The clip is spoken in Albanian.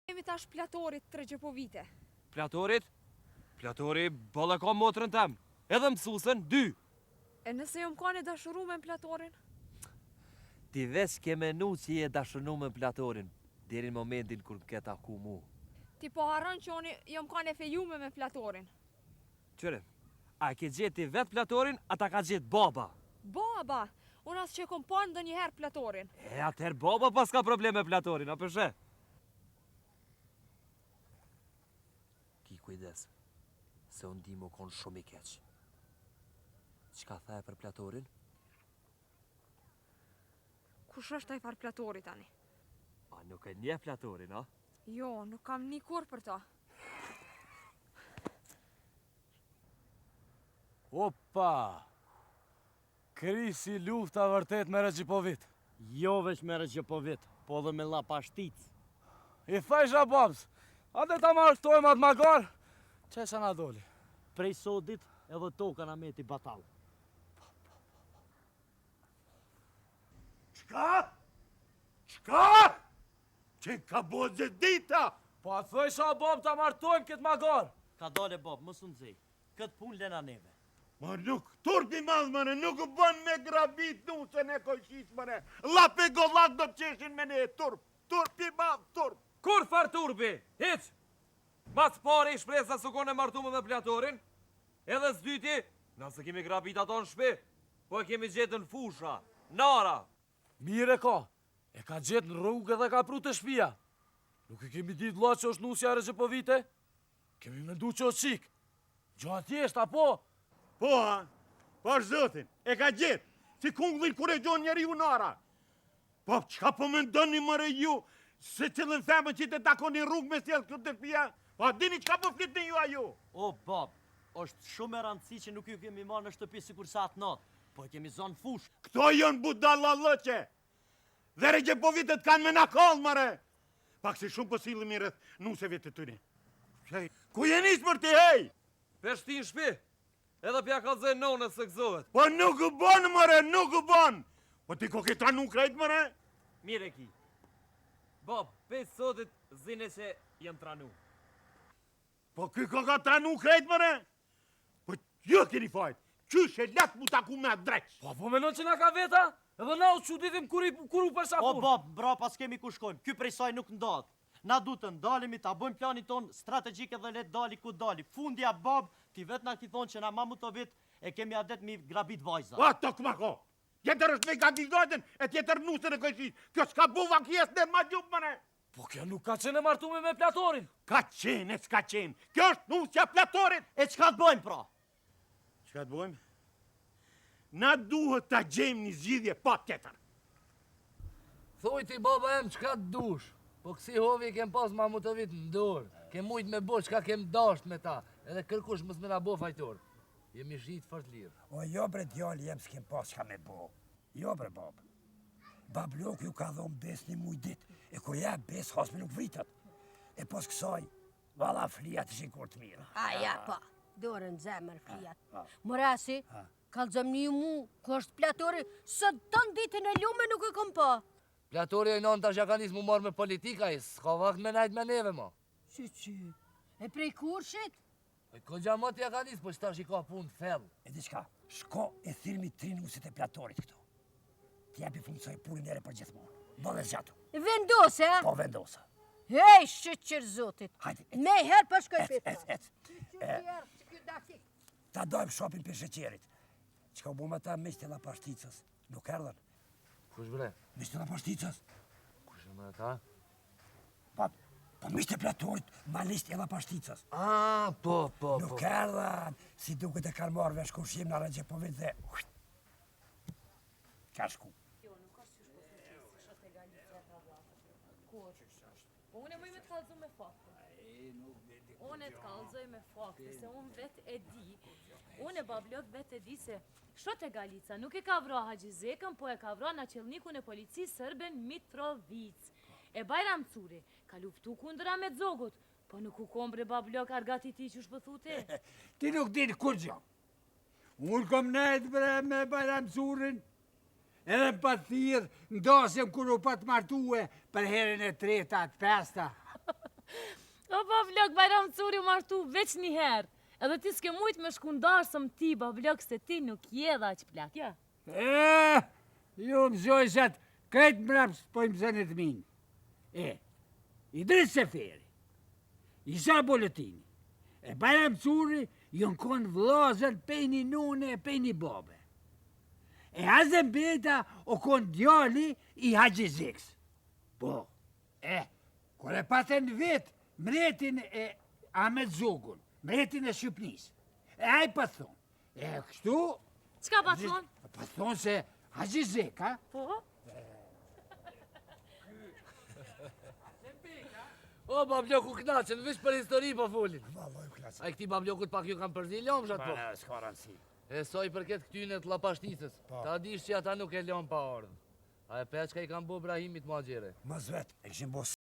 Kemi tash Platorit 3 Gjepovite. Platorit? Platori balla ka motrën tem. Edhe mësusën 2. E nëse jom ka një dashuruar me Platorin? Ti veç ke menu që je dashunu me Platorin, deri në momentin kur m'ke taku mu. Ti po harron që unë jom ka një fejume me Platorin. Qëre, a ke gjeti vet Platorin, a ta ka gjet baba? Baba, unë as që kom pa ndonjëherë Platorin. E atëherë baba pas ka probleme me Platorin, a përshe? Ki kujdes, se unë di më konë shumë i keq. Qka thaje për Platorin? Kush është ai far Platorit tani? A nuk e nje Platorin, a? Jo, nuk kam një kur për ta. Opa! Krisi lufta vërtet me Regjipovit. Jo veç me Regjipovit, po dhe me Lapashtic. I thajsha babs, ate ta marrëtojmë atë magar, që sa na doli. Prej sodit edhe toka na meti batal. Qka? Qka? Që ka boze dita? Po a thojsha bab ta marrëtojmë këtë magar. Ka dole Bob, mos unë zej. Këtë pun lena neve. Ma nuk turpi madhë mëne, nuk bën me grabit nusën e koqis mëne. Lape gollak do të qeshin me ne, turpi madhë, turp. Kur far turbi? Hiq! Mas pare i shpresa së kone martume me Platorin, edhe s'dyti, nëse kemi grabit ato në shpi, po e kemi gjetën fusha, nara. Mire ka, e ka gjetë në rrugë dhe ka pru të shpia. Nuk e kemi ditë la që është nusja Regjipovite? Kemi mendu që është qik. Gjo atjesht, apo? Po, ha? Po është zotin, e ka gjetë, si kunglin kur e gjonë njeri u nara. Po, qka po me ndoni mëre ju, se cilën femën që të takoni rrugë me sjellë këtë të shpia? Po, dini qka po flitë ju a ju? O, Bob, është shumë e rëndësi që nuk ju kemi marrë në shtëpi si kur sa atë natë, po e kemi zonë fush. Këto jonë budalla lëqe. Dhe Regjipovitet kanë me nakallë, mëre. Pak si shumë pësillë mirët nuseve të tyre. Ku jenis mërë ti, hej? Peshti në shpi, edhe pja ka zënë nonës se gëzohet. Po nuk u bon, mëre, nuk u bon. Po ti ko këta nuk krejt, mëre? Mire ki. Bob, pes sotit zine që jem tranu. Po ky ko ka tranu krejt, mëre? Po ju keni fajt. Qysh e latë mu taku me atë dreq. Po menon që na ka veta? Edhe na u çuditim kur u përsa O, pun. Bob, bra pas kemi ku shkojmë, ky prej saj nuk ndodh. Na du të ndalemi, ta bëjmë planin ton strategjik edhe let dali ku dali. Fundja, Bob, ti vet na ki thonë që na ma mu të vit e kemi adet mi grabit vajza. O, to këma ko. Tjetër është me gagizojten e tjetër nusën e këjqit. Kjo s'ka buva kjes në ma gjupë, mëre. Po kjo nuk ka qenë martume me Platorin. Ka qenë, e s'ka qenë. Kjo është nusja Platorit. E çka të bëjmë pra? Qka të bojmë? Na duhet ta gjejmë një zgjidhje pa tjetër. Thuj ti baba em qka të dush, po kësi hovi kem pas ma mu të vit në dorë. Kem mujt me bo qka kem dasht me ta, edhe kërkush mës me na bo fajtor. Jemi zhit fort lirë. O jo bre djali jem s'kem pas qka me bo. Jo bre bab. Bablok ju ka dhonë bes një muj dit, e kur ja bes hasme nuk vritat. E pos kësaj, vala flijat ishin kur të mira. A ja pa, dorën zemër flijat. Morasi, kalzëm një mu, ku është Platori, së të në ditën e lume nuk e kom pa. Platori e non tash ja ka nis mu marrë me politika, i s'ka vakt me najt me neve mo. Që, e prej kurshit? E ko gjamot ja ka nis, po që tash i ka pun të fell. E di qka, shko e thirmi 3 nusit e Platorit këtu. T'japi funksoj punin ere për gjithmonë. Bëlle zgjatu. Vendose, a? Po vendosa. Hej, shqyqër zotit. Hajde, Me herë për shkoj pita. Ta dojmë shopin për sheqerit. Qka u bu me ta miqtë e Lapashticës? Nuk erdhen. Kush bre? Miqtë e Lapashticës? Kush e me ta? Po miqtë e Platorit, ma listë e Lapashticës. Po. Nuk erdhen, si duket e kanë marrë vesh kushim në Regjipovit dhe... Ka shku. Unë e mëj me të kalzoj me fakte. Unë e të kalzoj me fakte, se unë vet e di. Unë e bablok vet e di se shot e Galica nuk e ka vra Haxhi Zekën, po e ka vra në qelnikun e policisë sërben Mitrovic. E Bajram Curi ka luftu kundra me zogut, po nuk u kombre bablok argati ti që shpëthute. Ti nuk din kur gjam. Unë kom nejtë bre me Bajram Curin, edhe pa thirë ndasem kur u pat martue për herën e treta atë pesta. O, bablok, Bajram Curi u martu veç një herë. Edhe ti s'ke mujt me shkundarsëm ti, bablok, se ti nuk je dha që plak, ja? Ju më zojshat, krejt mraps po i mëzënit minë. Idris Seferi, Isa Boletini, e Bajram Curi ju në konë vlazën pejni nune e pejni bobe. E Azem Beta o konë djali i Haxhi Ziks. Po, kër e patën vetë mretin e Ahmet Zogun, mretin e Shqipnis, e aj pa thonë, kështu... Qka pa thonë? Pa thonë se Haxhi Zik, ha? Po? O, babloku knaqen, vish për histori po folin. A i këti bablokut pak ju kam përzi lomshat po. S'ka rëndësi. E soj përket këtynet lapashtisës. Ta dish që ata nuk e lom pa ardhë. A e peqka i kam bo Brahimit ma gjere. Mas vetë, e këshim bo